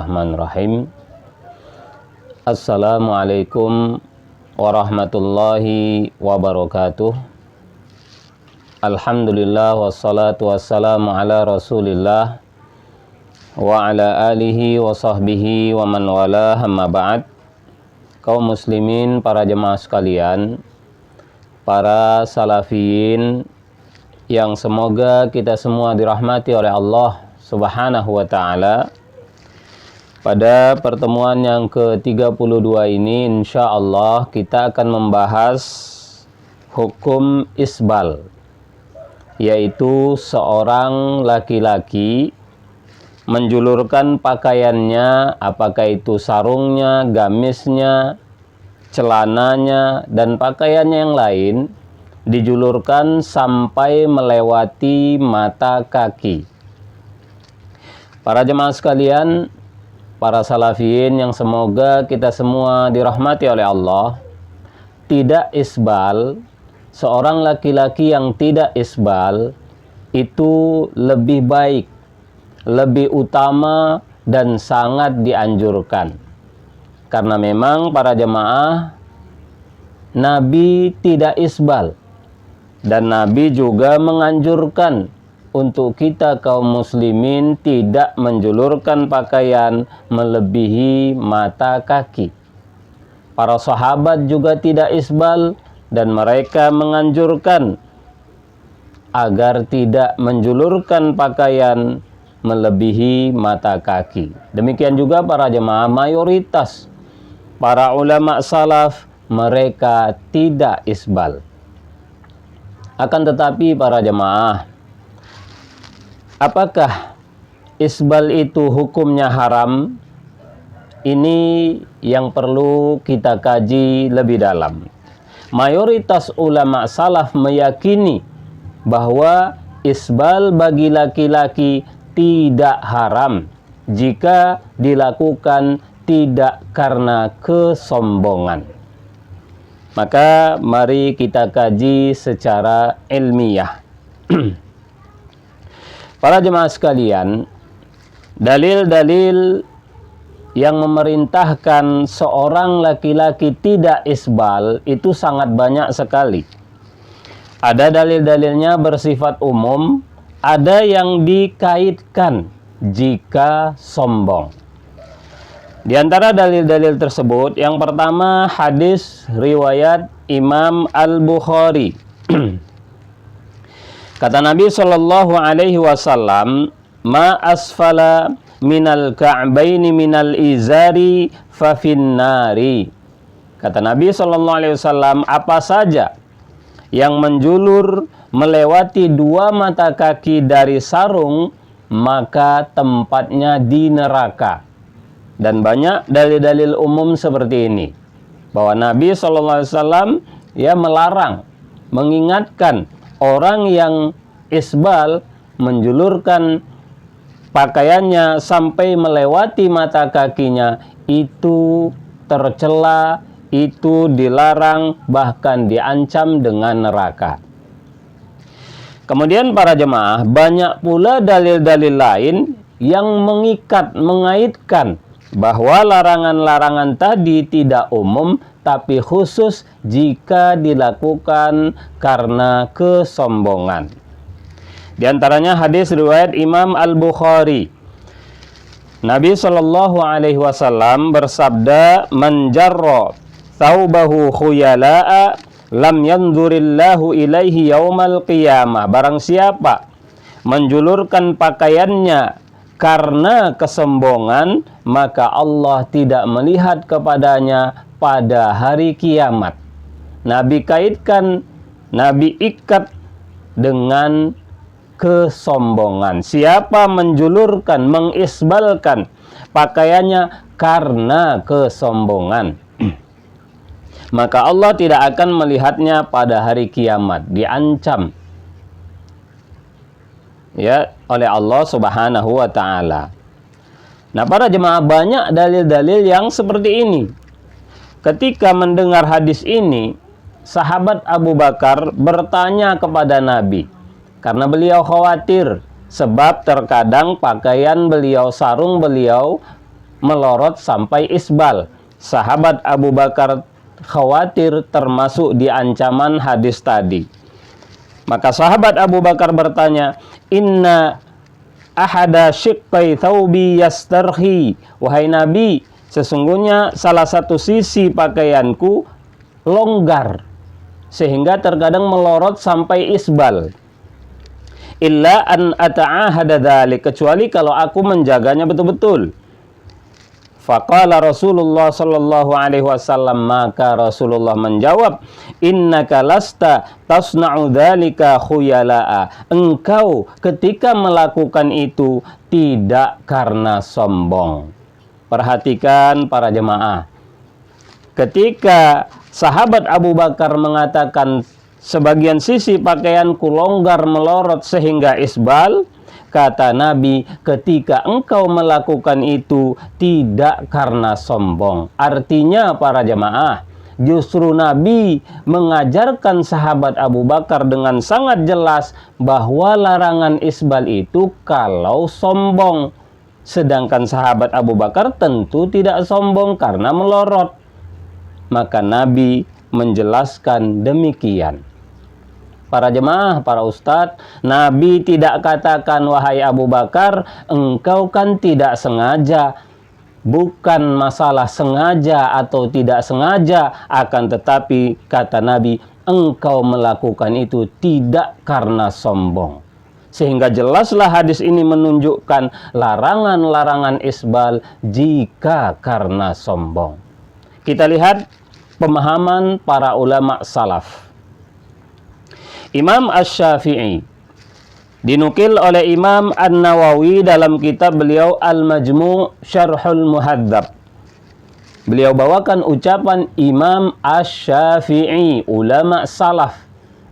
Bismillahirrahmanirrahim. Assalamualaikum warahmatullahi wabarakatuh. Alhamdulillah wassalatu wassalamu ala rasulillah wa ala alihi wa sahbihi wa man wala, amma ba'd. Kaum muslimin, para jemaah sekalian, para salafiyin yang semoga kita semua dirahmati oleh Allah Subhanahu wa ta'ala. Pada pertemuan yang ke-32 ini insya Allah kita akan membahas hukum isbal, yaitu seorang laki-laki menjulurkan pakaiannya, apakah itu sarungnya, gamisnya, celananya, dan pakaiannya yang lain, dijulurkan sampai melewati mata kaki. Para jemaah sekalian, para salafiyin yang semoga kita semua dirahmati oleh Allah, tidak isbal, seorang laki-laki yang tidak isbal itu lebih baik, lebih utama, dan sangat dianjurkan. Karena memang para jemaah, Nabi tidak isbal, dan Nabi juga menganjurkan untuk kita kaum muslimin tidak menjulurkan pakaian melebihi mata kaki. Para sahabat juga tidak isbal dan mereka menganjurkan agar tidak menjulurkan pakaian melebihi mata kaki. Demikian juga para jemaah, mayoritas para ulama salaf mereka tidak isbal. Akan tetapi para jemaah, apakah isbal itu hukumnya haram? Ini yang perlu kita kaji lebih dalam. Mayoritas ulama salaf meyakini bahwa isbal bagi laki-laki tidak haram jika dilakukan tidak karena kesombongan. Maka mari kita kaji secara ilmiah. Para jemaah sekalian, dalil-dalil yang memerintahkan seorang laki-laki tidak isbal itu sangat banyak sekali. Ada dalil-dalilnya bersifat umum, ada yang dikaitkan jika sombong. Di antara dalil-dalil tersebut, yang pertama hadis riwayat Imam Al-Bukhari. Kata Nabi sallallahu alaihi wasallam, "Ma asfala minal ka'baini minal izari fa finnari." Kata Nabi sallallahu alaihi wasallam, apa saja yang menjulur melewati dua mata kaki dari sarung, maka tempatnya di neraka. Dan banyak dalil-dalil umum seperti ini, bahwa Nabi sallallahu alaihi wasallam melarang, mengingatkan orang yang isbal menjulurkan pakaiannya sampai melewati mata kakinya, itu tercela, itu dilarang, bahkan diancam dengan neraka. Kemudian para jemaah, banyak pula dalil-dalil lain yang mengaitkan bahwa larangan-larangan tadi tidak umum, tapi khusus jika dilakukan karena kesombongan. Di antaranya hadis riwayat Imam Al-Bukhari. Nabi sallallahu alaihi wasallam bersabda, "Man jarra thawbahu khuyala'a lam yanzurillahu ilaihi yaumal qiyamah." Barang siapa menjulurkan pakaiannya karena kesombongan, maka Allah tidak melihat kepadanya pada hari kiamat. Nabi kaitkan, Nabi ikat dengan kesombongan. Siapa menjulurkan, mengisbalkan pakaiannya karena kesombongan, maka Allah tidak akan melihatnya pada hari kiamat, diancam oleh Allah Subhanahu wa ta'ala. Nah, para jemaah, banyak dalil-dalil yang seperti ini. Ketika mendengar hadis ini, sahabat Abu Bakar bertanya kepada Nabi, karena beliau khawatir, sebab terkadang pakaian beliau, sarung beliau melorot sampai isbal. Sahabat Abu Bakar khawatir termasuk di ancaman hadis tadi. Maka sahabat Abu Bakar bertanya, "Inna ahada syiqqai thawbi yastarhi." Wahai Nabi, sesungguhnya salah satu sisi pakaianku longgar sehingga terkadang melorot sampai isbal. Illa an ata'ahada dzalik, kecuali kalau aku menjaganya betul-betul. Faqala Rasulullah sallallahu alaihi wasallam, maka Rasulullah menjawab, innaka lasta tasna'u dzalika khuyala'a. Engkau ketika melakukan itu tidak karena sombong. Perhatikan para jemaah. Ketika sahabat Abu Bakar mengatakan sebagian sisi pakaianku longgar melorot sehingga isbal, kata Nabi, ketika engkau melakukan itu tidak karena sombong. Artinya para jemaah, justru Nabi mengajarkan sahabat Abu Bakar dengan sangat jelas bahwa larangan isbal itu kalau sombong. Sedangkan sahabat Abu Bakar tentu tidak sombong karena melorot. Maka Nabi menjelaskan demikian. Para jemaah, para ustadz, Nabi tidak katakan, wahai Abu Bakar, engkau kan tidak sengaja. Bukan masalah sengaja atau tidak sengaja, akan tetapi kata Nabi, engkau melakukan itu tidak karena sombong. Sehingga jelaslah hadis ini menunjukkan larangan-larangan isbal jika karena sombong. Kita lihat pemahaman para ulama salaf. Imam Asy-Syafi'i dinukil oleh Imam An-Nawawi dalam kitab beliau Al-Majmu' Syarhul Muhadzab. Beliau bawakan ucapan Imam Asy-Syafi'i, ulama salaf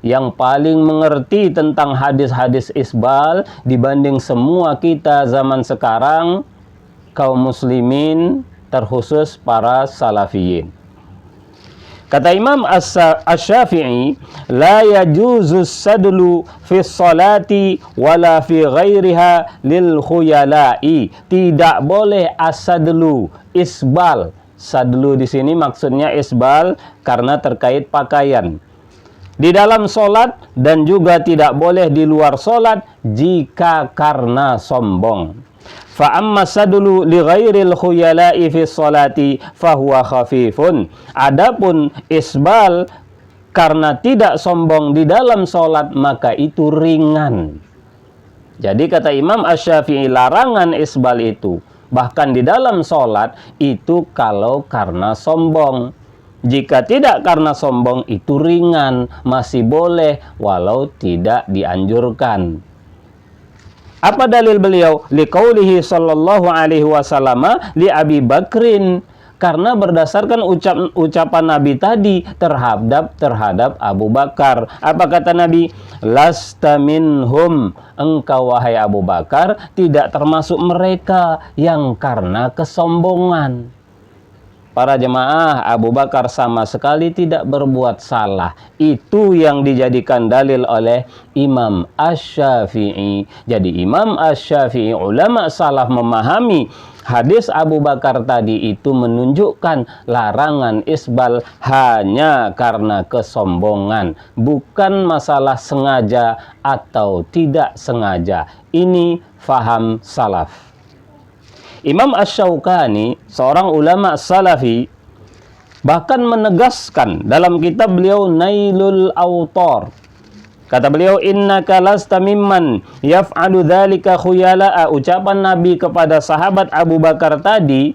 yang paling mengerti tentang hadis-hadis isbal dibanding semua kita zaman sekarang, kaum muslimin, terkhusus para salafiyin. Kata Imam Asy-Syafi'i, la yajuzu sadlu fi sholati wala fi ghairiha lil khuyala'i. Tidak boleh asadlu, isbal. Sadlu di sini maksudnya isbal karena terkait pakaian. Di dalam solat dan juga tidak boleh di luar solat jika karena sombong. Fa amma sadlu li ghairil khuyala'i fi sholati fahuwa khafifun. Adapun isbal karena tidak sombong di dalam solat maka itu ringan. Jadi kata Imam Asy-Syafi'i, larangan isbal itu bahkan di dalam solat itu kalau karena sombong. Jika tidak karena sombong itu ringan, masih boleh walau tidak dianjurkan. Apa dalil beliau? Liqaulihi sallallahu alaihi wasallam li Abi Bakrin, karena berdasarkan ucapan Nabi tadi terhadap Abu Bakar. Apa kata Nabi? Lasta minhum, engkau wahai Abu Bakar tidak termasuk mereka yang karena kesombongan. Para jemaah, Abu Bakar sama sekali tidak berbuat salah. Itu yang dijadikan dalil oleh Imam Asy-Syafi'i. Jadi Imam Asy-Syafi'i, ulama salaf, memahami hadis Abu Bakar tadi itu menunjukkan larangan isbal hanya karena kesombongan, bukan masalah sengaja atau tidak sengaja. Ini faham salaf. Imam Asy-Syaukani, seorang ulama salafi, bahkan menegaskan dalam kitab beliau Nailul Awtar. Kata beliau, innaka lasta mimman yaf'alu dzalika khuyala'a. Ucapan Nabi kepada sahabat Abu Bakar tadi,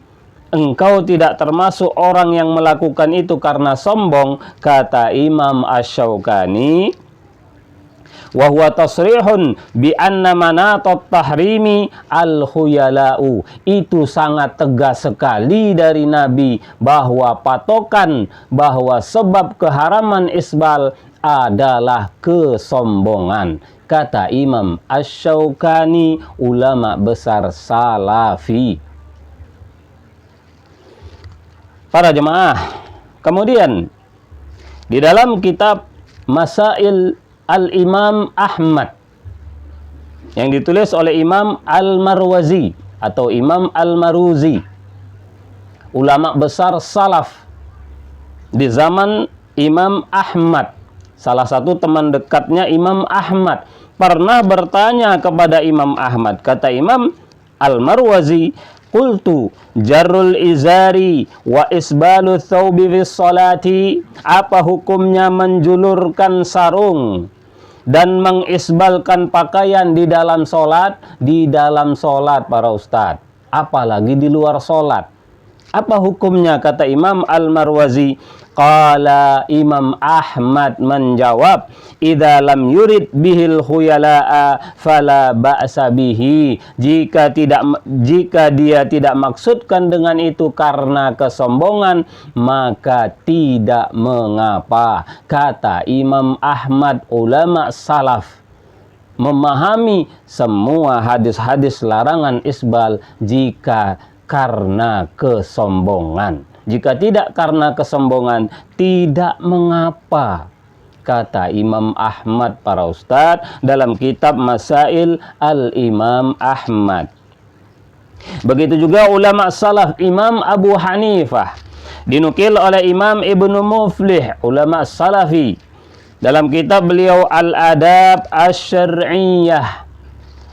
engkau tidak termasuk orang yang melakukan itu karena sombong. Kata Imam Asy-Syaukani, wa huwa tasrihun bi anna manatat tahrimi al-khuyala'u. Itu sangat tegas sekali dari Nabi bahwa patokan bahwa sebab keharaman isbal adalah kesombongan. Kata Imam Asy-Syaukani, ulama besar salafi. Para jemaah, kemudian di dalam kitab Masail Al-Imam Ahmad yang ditulis oleh Imam Al-Marwazi atau Imam Al-Maruzi, ulama besar salaf di zaman Imam Ahmad. Salah satu teman dekatnya Imam Ahmad pernah bertanya kepada Imam Ahmad. Kata Imam Al-Marwazi, qultu jarrul izari wa isbalu thawbi fis salati. Apa hukumnya menjulurkan sarung dan mengisbalkan pakaian di dalam solat? Di dalam solat para ustadz, apalagi di luar solat. Apa hukumnya? Kata Imam Al-Marwazi. Qala Imam Ahmad menjawab, idza lam yurid bihil khuyala'a fala ba'sa bihi. Jika dia tidak maksudkan dengan itu karena kesombongan, maka tidak mengapa. Kata Imam Ahmad, ulama salaf memahami semua hadis-hadis larangan isbal jika karena kesombongan. Jika tidak karena kesombongan, tidak mengapa. Kata Imam Ahmad para ustadz dalam kitab Masail Al-Imam Ahmad. Begitu juga ulama salaf Imam Abu Hanifah. Dinukil oleh Imam Ibnu Muflih, ulama salafi. Dalam kitab beliau Al-Adab Asy-Syar'iyyah.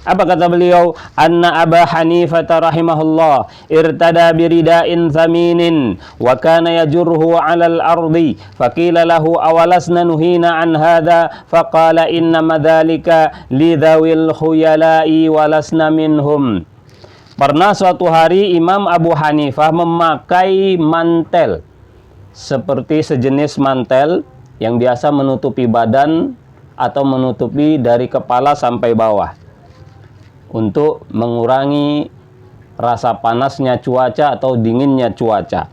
Apa kata beliau? Anna Aba Hanifah rahimahullah irtada birida'in thaminin wa kana yajurhu 'alal ardi faqila lahu awalasna nuhina an hadha faqala inna madzalika lidzawil khuyala'i walasna minhum. Pernah suatu hari Imam Abu Hanifah memakai mantel seperti sejenis mantel yang biasa menutupi badan atau menutupi dari kepala sampai bawah, untuk mengurangi rasa panasnya cuaca atau dinginnya cuaca.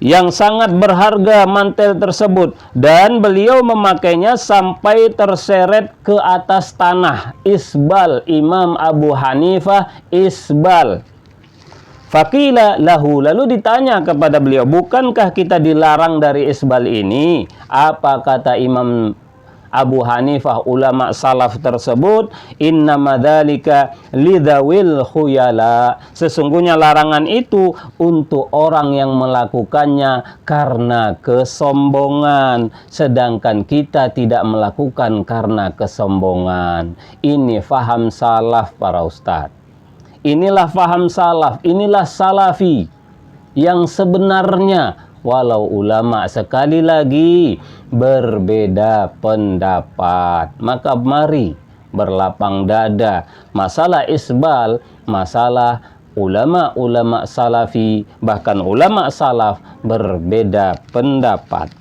Yang sangat berharga mantel tersebut, dan beliau memakainya sampai terseret ke atas tanah. Isbal, Imam Abu Hanifah isbal. Faqila lahu, lalu ditanya kepada beliau, bukankah kita dilarang dari isbal ini? Apa kata Imam Abu Hanifah, ulama salaf tersebut? Inna madzalika lidzawil khuyala. Sesungguhnya larangan itu untuk orang yang melakukannya karena kesombongan, sedangkan kita tidak melakukan karena kesombongan. Ini faham salaf para ustadz. Inilah faham salaf, inilah salafi yang sebenarnya. Walau ulama sekali lagi berbeda pendapat, maka mari berlapang dada. Masalah isbal, masalah ulama-ulama salafi, bahkan ulama salaf berbeda pendapat.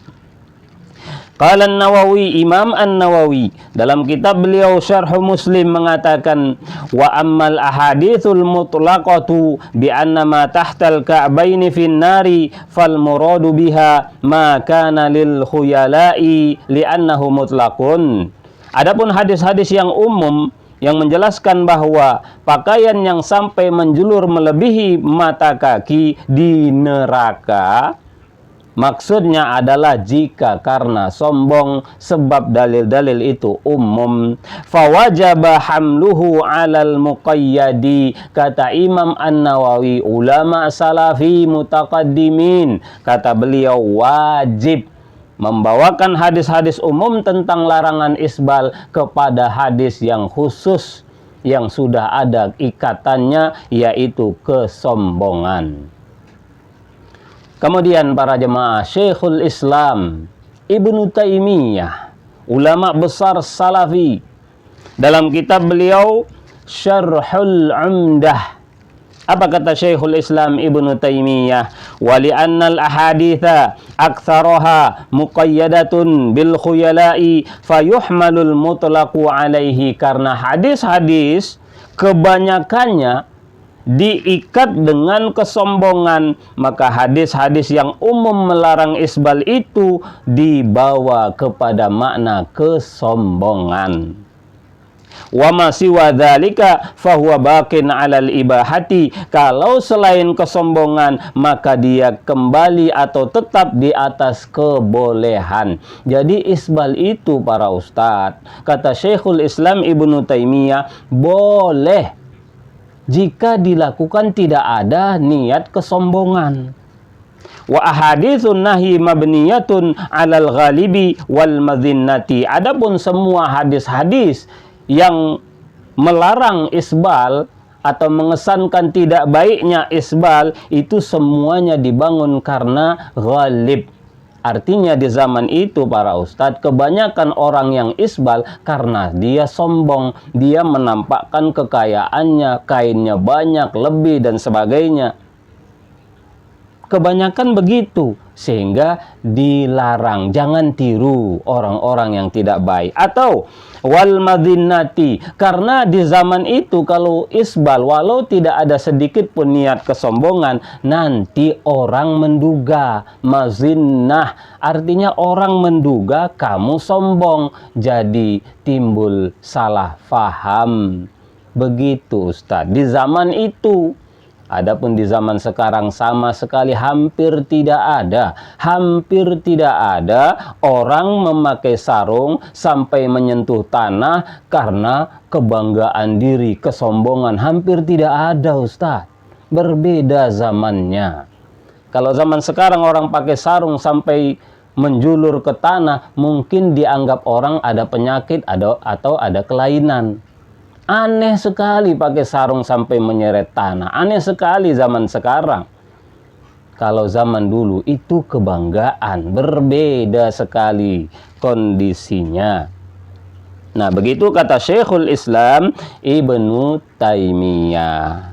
Qala An-Nawawi, Imam An-Nawawi dalam kitab beliau Syarh Muslim mengatakan, wa ammal ahaditsul mutlaqatu bi anna ma tahtal ka'baini fin nari fal muradu biha ma kana lil khuyala'i li'annahu mutlaqun. Adapun hadis-hadis yang umum yang menjelaskan bahwa pakaian yang sampai menjulur melebihi mata kaki di neraka, maksudnya adalah jika karena sombong, sebab dalil-dalil itu umum. Fawajaba hamluhu 'alal muqayyadi. Kata Imam An-Nawawi, ulama salafi mutaqaddimin, kata beliau wajib membawakan hadis-hadis umum tentang larangan isbal kepada hadis yang khusus yang sudah ada ikatannya, yaitu kesombongan. Kemudian para jemaah, Syekhul Islam Ibnu Taimiyah, ulama besar salafi, dalam kitab beliau Syarhul Umdah, apa kata Syekhul Islam Ibnu Taimiyah? Wali annal ahaditha aktsaroha muqayyadatun bil khuyala'i fayuhmalul mutlaqu alaihi. Karena hadis-hadis kebanyakannya diikat dengan kesombongan, maka hadis-hadis yang umum melarang isbal itu dibawa kepada makna kesombongan. Wa ma siwa dzalika fahuwa baqin 'alal ibahati. Kalau selain kesombongan, maka dia kembali atau tetap di atas kebolehan. Jadi isbal itu para ustadz, kata Syekhul Islam Ibnu Taimiyah, boleh jika dilakukan tidak ada niat kesombongan. Wa ahaditsun nahi mabniyatun 'alal ghalibi wal madhinnati. Adapun semua hadis-hadis yang melarang isbal atau mengesankan tidak baiknya isbal, itu semuanya dibangun karena ghalib. Artinya di zaman itu para ustadz, kebanyakan orang yang isbal karena dia sombong, dia menampakkan kekayaannya, kainnya banyak, lebih dan sebagainya. Kebanyakan begitu, sehingga dilarang. Jangan tiru orang-orang yang tidak baik. Atau wal madhinnati, karena di zaman itu kalau isbal, walau tidak ada sedikit pun niat kesombongan, nanti orang menduga. Mazinnah artinya orang menduga kamu sombong, jadi timbul salah faham. Begitu Ustadz di zaman itu. Adapun di zaman sekarang sama sekali hampir tidak ada orang memakai sarung sampai menyentuh tanah karena kebanggaan diri, kesombongan. Hampir tidak ada Ustaz. Berbeda zamannya. Kalau zaman sekarang orang pakai sarung sampai menjulur ke tanah, mungkin dianggap orang ada penyakit atau ada kelainan. Aneh sekali pakai sarung sampai menyeret tanah. Aneh sekali zaman sekarang. Kalau zaman dulu itu kebanggaan. Berbeda sekali kondisinya. Nah, begitu kata Syekhul Islam Ibnu Taimiyah.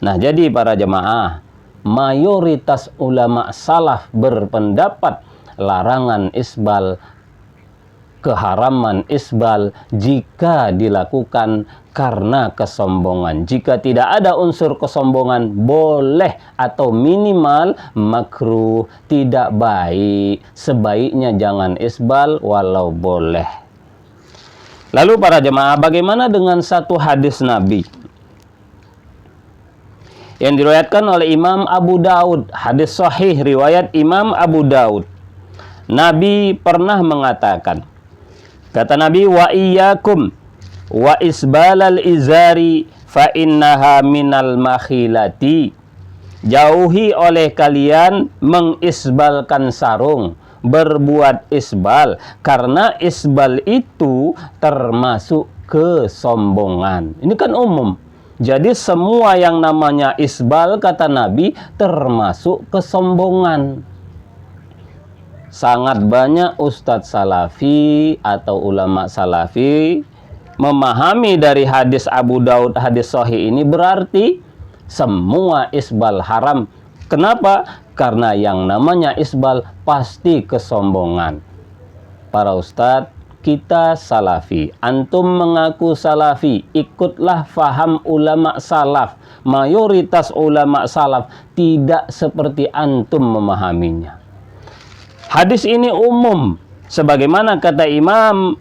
Nah, jadi para jemaah, mayoritas ulama salaf berpendapat larangan isbal, keharaman isbal jika dilakukan karena kesombongan. Jika tidak ada unsur kesombongan, boleh atau minimal makruh, tidak baik. Sebaiknya jangan isbal walau boleh. Lalu para jemaah, bagaimana dengan satu hadis Nabi yang diriwayatkan oleh Imam Abu Daud, hadis sahih riwayat Imam Abu Daud. Nabi pernah mengatakan, kata Nabi, wa iyyakum wa isbalal izari fa innaha minal makhilati. Jauhi oleh kalian mengisbalkan sarung, berbuat isbal, karena isbal itu termasuk kesombongan. Ini kan umum. Jadi semua yang namanya isbal, kata Nabi, termasuk kesombongan. Sangat banyak ustadz salafi atau ulama salafi memahami dari hadis Abu Daud, hadis sahih ini berarti semua isbal haram. Kenapa? Karena yang namanya isbal pasti kesombongan. Para ustadz, kita salafi, antum mengaku salafi, ikutlah faham ulama salaf. Mayoritas ulama salaf tidak seperti antum memahaminya. Hadis ini umum, sebagaimana kata Imam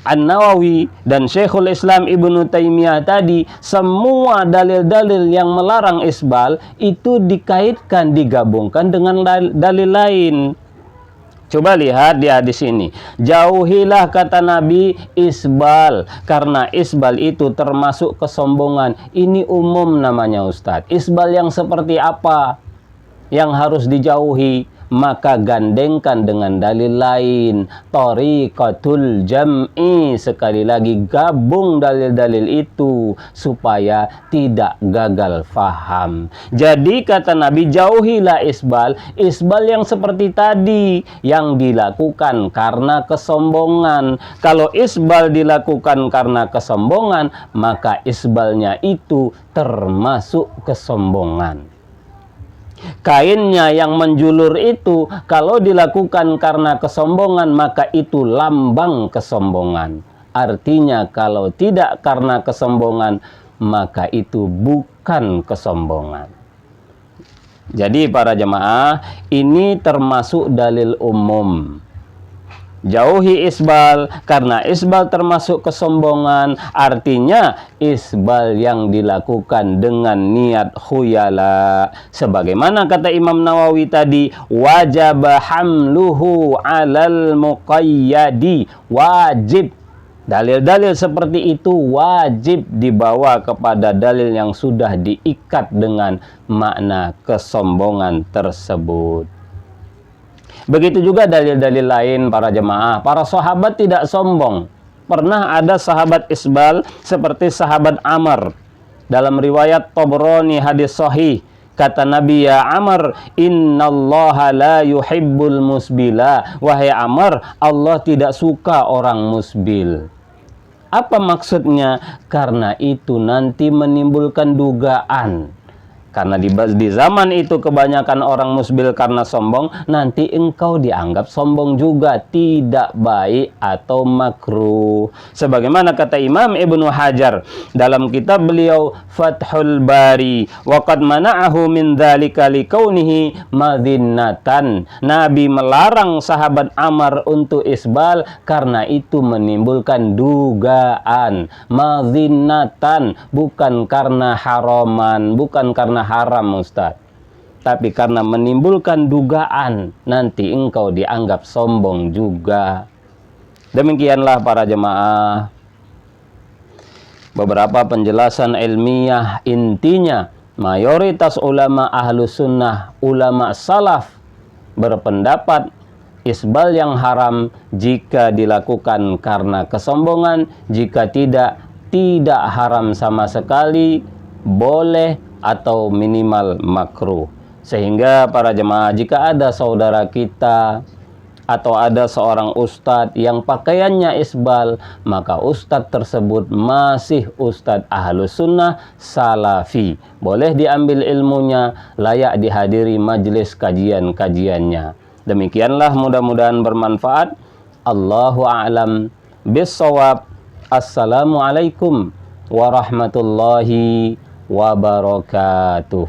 An-Nawawi dan Syekhul Islam Ibnu Taimiyah tadi, semua dalil-dalil yang melarang isbal itu dikaitkan, digabungkan dengan dalil lain. Coba lihat di hadis ini. Jauhilah, kata Nabi, isbal, karena isbal itu termasuk kesombongan. Ini umum namanya Ustadz. Isbal yang seperti apa yang harus dijauhi? Maka gandengkan dengan dalil lain, thariqatul jam'i. Sekali lagi, gabung dalil-dalil itu supaya tidak gagal faham. Jadi kata Nabi, jauhilah isbal, isbal yang seperti tadi, yang dilakukan karena kesombongan. Kalau isbal dilakukan karena kesombongan, maka isbalnya itu termasuk kesombongan. Kainnya yang menjulur itu kalau dilakukan karena kesombongan, maka itu lambang kesombongan. Artinya kalau tidak karena kesombongan, maka itu bukan kesombongan. Jadi para jemaah, ini termasuk dalil umum. Jauhi isbal, karena isbal termasuk kesombongan. Artinya isbal yang dilakukan dengan niat khuyala. Sebagaimana kata Imam Nawawi tadi, wajib hamluhu alal muqayyadi, wajib Dalil-dalil seperti itu wajib dibawa kepada dalil yang sudah diikat dengan makna kesombongan tersebut. Begitu juga dalil-dalil lain para jemaah. Para sahabat tidak sombong. Pernah ada sahabat isbal seperti sahabat Amr. Dalam riwayat Tabrani hadis sahih, kata Nabi, ya Amr, innallaha la yuhibbul musbila. Wahai Amr, Allah tidak suka orang musbil. Apa maksudnya? Karena itu nanti menimbulkan dugaan. Karena di zaman itu kebanyakan orang musbil karena sombong, nanti engkau dianggap sombong juga, tidak baik atau makruh. Sebagaimana kata Imam Ibnu Hajar dalam kitab beliau Fathul Bari, wa qad mana'ahu min dzalika likaunihi madhinnatan. Nabi melarang sahabat Amr untuk isbal karena itu menimbulkan dugaan. Madhinnatan, bukan karena haraman, bukan karena haram Ustaz, tapi karena menimbulkan dugaan, nanti engkau dianggap sombong juga. Demikianlah para jemaah beberapa penjelasan ilmiah. Intinya mayoritas ulama ahlu sunnah, ulama salaf berpendapat isbal yang haram jika dilakukan karena kesombongan, jika tidak haram sama sekali, boleh atau minimal makruh. Sehingga para jemaah, jika ada saudara kita atau ada seorang ustadz yang pakaiannya isbal, maka ustadz tersebut masih ustadz ahlus sunnah salafi, boleh diambil ilmunya, layak dihadiri majelis kajian-kajiannya. Demikianlah, mudah-mudahan bermanfaat. Allahu a'lam bissawab. Assalamualaikum warahmatullahi wabarakatuh.